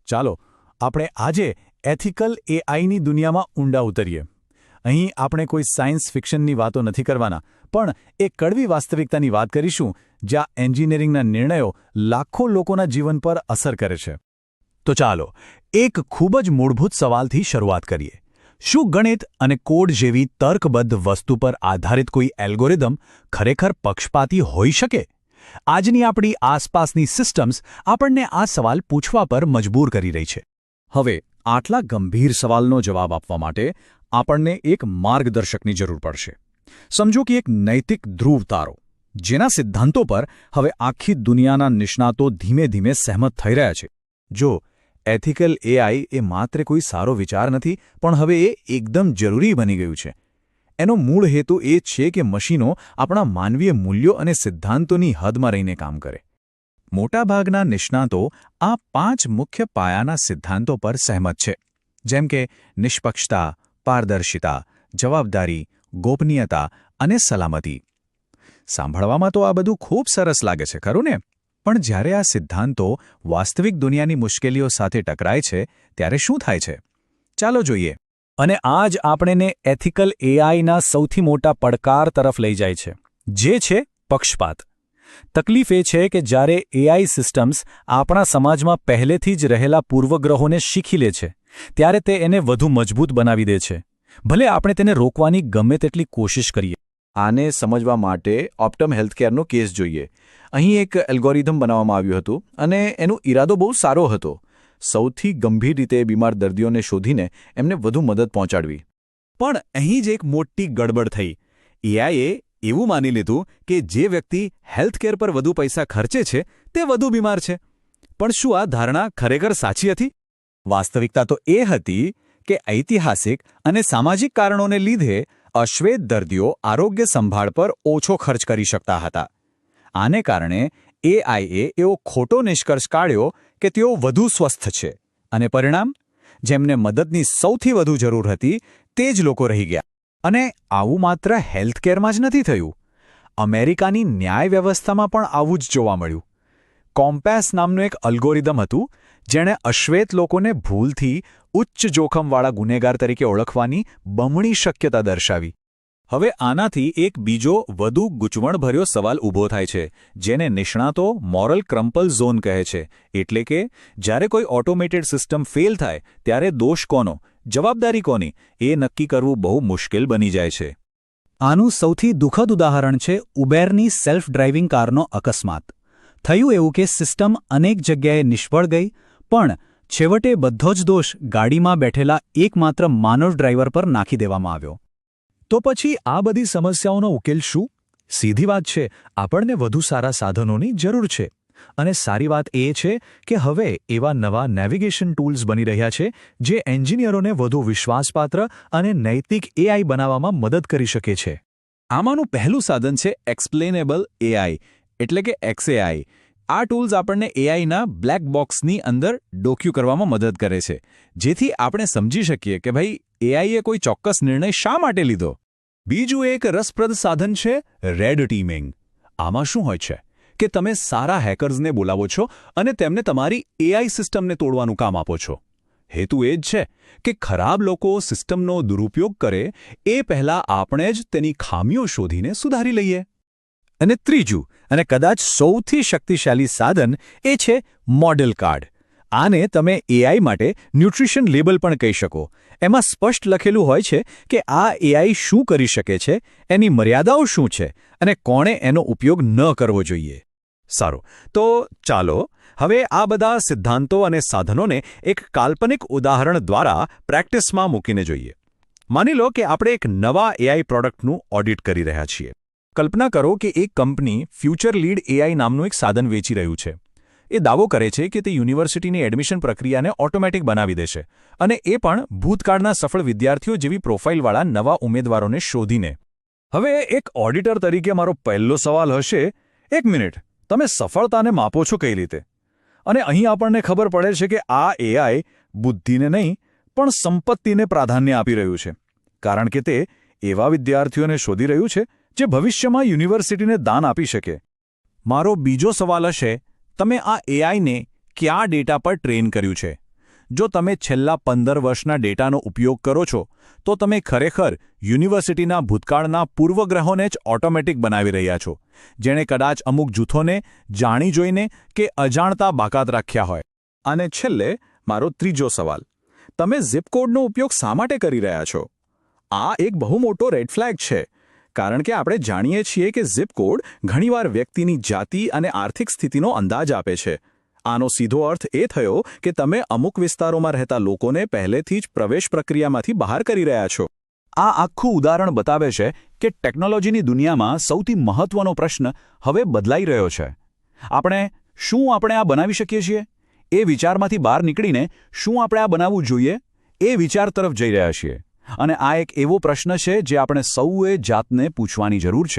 ચાલો આપણે આજે એથિકલ એઆઈની દુનિયામાં ઊંડા ઉતરીએ. અહીં આપણે કોઈ સાયન્સ ફિક્શનની વાતો નથી કરવાના, પણ એક કડવી વાસ્તવિકતાની વાત કરીશું જ્યાં એન્જિનિયરિંગના નિર્ણયો લાખો લોકોના જીવન પર અસર કરે છે. તો ચાલો એક ખૂબ જ મૂળભૂત સવાલથી શરૂઆત કરીએ. શું ગણિત અને કોડ જેવી તર્કબદ્ધ વસ્તુ પર આધારિત કોઈ એલ્ગોરિધમ ખરેખર પક્ષપાતી હોઈ શકે? આજની આપણી આસપાસની સિસ્ટમ્સ આપણને આ સવાલ પૂછવા પર મજબૂર કરી રહી છે. હવે આટલા ગંભીર સવાલનો જવાબ આપવા માટે આપણને એક માર્ગદર્શકની જરૂર પડશે. સમજો કે એક નૈતિક ધ્રુવ તારો, જેના સિદ્ધાંતો પર હવે આખી દુનિયાના નિષ્ણાતો ધીમે ધીમે સહેમત થઈ રહ્યા છે. જો એથિકલ એઆઈ એ માત્ર કોઈ સારો વિચાર નથી, પણ હવે એ એકદમ જરૂરી બની ગયું છે. એનો મૂળ હેતુ એ છે કે મશીનો આપણા માનવીય મૂલ્યો અને સિદ્ધાંતોની હદમાં રહીને કામ કરે. મોટાભાગના નિષ્ણાતો આ 5 મુખ્ય પાયાના સિદ્ધાંતો પર સહેમત છે, જેમ કે નિષ્પક્ષતા, પારદર્શિતા, જવાબદારી, ગોપનીયતા અને સલામતી. સાંભળવામાં તો આ બધું ખૂબ સરસ લાગે છે, ખરું ને? પણ જ્યારે આ સિદ્ધાંતો વાસ્તવિક દુનિયાની મુશ્કેલીઓ સાથે ટકરાય છે, ત્યારે શું થાય છે? ચાલો જોઈએ. અને આ જ આપણને એથિકલ એઆઈના સૌથી મોટા પડકાર તરફ લઈ જાય છે, જે છે પક્ષપાત. તકલીફ એ છે કે જ્યારે એઆઈ સિસ્ટમ્સ આપણા સમાજમાં પહેલેથી જ રહેલા પૂર્વગ્રહોને શીખી લે છે, ત્યારે તે એને વધુ મજબૂત બનાવી દે છે, ભલે આપણે તેને રોકવાની ગમે તેટલી કોશિશ કરીએ. આને સમજવા માટે ઓપ્ટમ હેલ્થકેરનો કેસ જોઈએ. અહીં એક એલ્ગોરિધમ બનાવવામાં આવ્યું હતું અને એનો ઈરાદો બહુ સારો હતો. સૌથી ગંભીર રીતે બીમાર દર્દીઓને શોધીને એમને વધુ મદદ પહોંચાડવી. પણ અહીં જ એક મોટી ગડબડ થઈ. એઆઈએ એવું માની લીધું કે જે વ્યક્તિ હેલ્થકેર પર વધુ પૈસા ખર્ચે છે તે વધુ બીમાર છે. પણ શું આ ધારણા ખરેખર સાચી હતી? વાસ્તવિકતા તો એ હતી કે ઐતિહાસિક અને સામાજિક કારણોને લીધે અશ્વેત દર્દીઓ આરોગ્ય સંભાળ પર ઓછો ખર્ચ કરી શકતા હતા. આને કારણે એઆઈએ એવો ખોટો નિષ્કર્ષ કાઢ્યો કે તેઓ વધુ સ્વસ્થ છે, અને પરિણામ? જેમને મદદની સૌથી વધુ જરૂર હતી તે જ લોકો રહી ગયા. અને આવું માત્ર હેલ્થકેરમાં જ નથી થયું. અમેરિકાની ન્યાય વ્યવસ્થામાં પણ આવું જ જોવા મળ્યું. કોમ્પાસ નામનું એક અલ્ગોરિધમ હતું, જેણે અશ્વેત લોકોને ભૂલથી ઉચ્ચ જોખમવાળા ગુનેગાર તરીકે ઓળખવાની બમણી શક્યતા દર્શાવી. હવે આનાથી એક બીજો વધુ ગૂંચવણભર્યો સવાલ ઊભો થાય છે, જેને નિષ્ણાતો મોરલ ક્રમ્પલ ઝોન કહે છે. એટલે કે જ્યારે કોઈ ઓટોમેટેડ સિસ્ટમ ફેલ થાય ત્યારે દોષ કોનો, જવાબદારી કોની, એ નક્કી કરવું બહુ મુશ્કેલ બની જાય છે. આનું સૌથી દુઃખદ ઉદાહરણ છે ઉબેરની સેલ્ફ ડ્રાઇવિંગ કારનો અકસ્માત. થયું એવું કે સિસ્ટમ અનેક જગ્યાએ નિષ્ફળ ગઈ, પણ છેવટે બધો જ દોષ ગાડીમાં બેઠેલા એકમાત્ર માનવ ડ્રાઈવર પર નાખી દેવામાં આવ્યો. તો પછી આ બધી સમસ્યાઓનો ઉકેલ શું? સીધી વાત છે, આપણને વધુ સારા સાધનોની જરૂર છે. અને સારી વાત એ છે કે હવે એવા નવા નેવિગેશન ટૂલ્સ બની રહ્યા છે જે એન્જિનિયરોને વધુ વિશ્વાસપાત્ર અને નૈતિક એઆઈ બનાવવામાં મદદ કરી શકે છે. આમાંનું પહેલું સાધન છે એક્સપ્લેનેબલ એઆઈ, એટલે કે XAI. આ ટૂલ્સ આપણને એઆઈના બ્લેક બોક્સની અંદર ડોક્યુ કરવામાં મદદ કરે છે, જેથી આપણે સમજી શકીએ કે ભાઈ એઆઈએ કોઈ ચોક્કસ નિર્ણય શા માટે લીધો. બીજું એક રસપ્રદ સાધન છે રેડ ટીમિંગ. આમાં શું હોય છે કે તમે સારા હેકર્સને બોલાવો છો અને તેમને તમારી એઆઈ સિસ્ટમને તોડવાનું કામ આપો છો. હેતુ એ જ છે કે ખરાબ લોકો સિસ્ટમનો દુરુપયોગ કરે એ પહેલાં આપણે જ તેની ખામીઓ શોધીને સુધારી લઈએ. અને ત્રીજું અને કદાચ સૌથી શક્તિશાળી સાધન એ છે મોડેલ કાર્ડ. આને તમે એઆઈ માટે ન્યુટ્રિશન લેબલ પણ કહી શકો. એમાં સ્પષ્ટ લખેલું હોય છે કે આ એઆઈ શું કરી શકે છે, એની મર્યાદાઓ શું છે અને કોણે એનો ઉપયોગ ન કરવો જોઈએ. સારું, તો ચાલો હવે આ બધા સિદ્ધાંતો અને સાધનોને એક કાલ્પનિક ઉદાહરણ દ્વારા પ્રેક્ટિસમાં મૂકીને જોઈએ. માની લો કે આપણે એક નવા એઆઈ પ્રોડક્ટનું ઓડિટ કરી રહ્યા છીએ. કલ્પના કરો કે એક કંપની ફ્યુચર લીડ એઆઈ નામનું એક સાધન વેચી રહ્યું છે. એ દાવો કરે છે કે તે યુનિવર્સિટીની એડમિશન પ્રક્રિયાને ઓટોમેટિક બનાવી દેશે, અને એ પણ ભૂતકાળના સફળ વિદ્યાર્થીઓ જેવી પ્રોફાઇલવાળા નવા ઉમેદવારોને શોધીને. હવે એક ઓડિટર તરીકે મારો પહેલો સવાલ હશે, એક મિનિટ, તમે સફળતાને માપો છો કઈ રીતે? અને અહીં આપણને ખબર પડે છે કે આ એઆઈ બુદ્ધિને નહીં પણ સંપત્તિને પ્રાધાન્ય આપી રહ્યું છે, કારણ કે તે એવા વિદ્યાર્થીઓને શોધી રહ્યું છે જે ભવિષ્યમાં યુનિવર્સિટીને દાન આપી શકે. મારો બીજો સવાલ હશે, તમે આ એઆઈને કયા ડેટા પર ટ્રેન કર્યું છે? જો તમે છેલ્લા 15 વર્ષના ડેટાનો ઉપયોગ કરો છો તો તમે ખરેખર યુનિવર્સિટીના ભૂતકાળના પૂર્વગ્રહોને જ ઓટોમેટિક બનાવી રહ્યા છો, જેણે કદાચ અમુક જૂથોને જાણી જોઈને કે અજાણતા બાકાત રાખ્યા હોય. અને છેલ્લે મારો ત્રીજો સવાલ, તમે ઝિપ કોડનો ઉપયોગ શા માટે કરી રહ્યા છો? આ એક બહુ મોટો રેડ ફ્લેગ છે, કારણ કે આપણે જાણીએ છીએ કે ઝિપ કોડ ઘણીવાર વ્યક્તિની જાતિ અને આર્થિક સ્થિતિનો અંદાજ આપે છે. આનો સીધો અર્થ એ થયો કે તમે અમુક વિસ્તારોમાં રહેતા લોકોને પહેલેથી જ પ્રવેશ પ્રક્રિયામાંથી બહાર કરી રહ્યા છો. આ આખું ઉદાહરણ બતાવે છે કે ટેકનોલોજીની દુનિયામાં સૌથી મહત્વનો પ્રશ્ન હવે બદલાઈ રહ્યો છે. શું આપણે આ બનાવી શકીએ છીએ? એ વિચારમાંથી બહાર નીકળીને શું આપણે આ બનાવવું જોઈએ? એ વિચાર તરફ જઈ રહ્યા છીએ. અને આ એક એવો પ્રશ્ન છે જે આપણે સૌએ જાતને પૂછવાની જરૂર છે.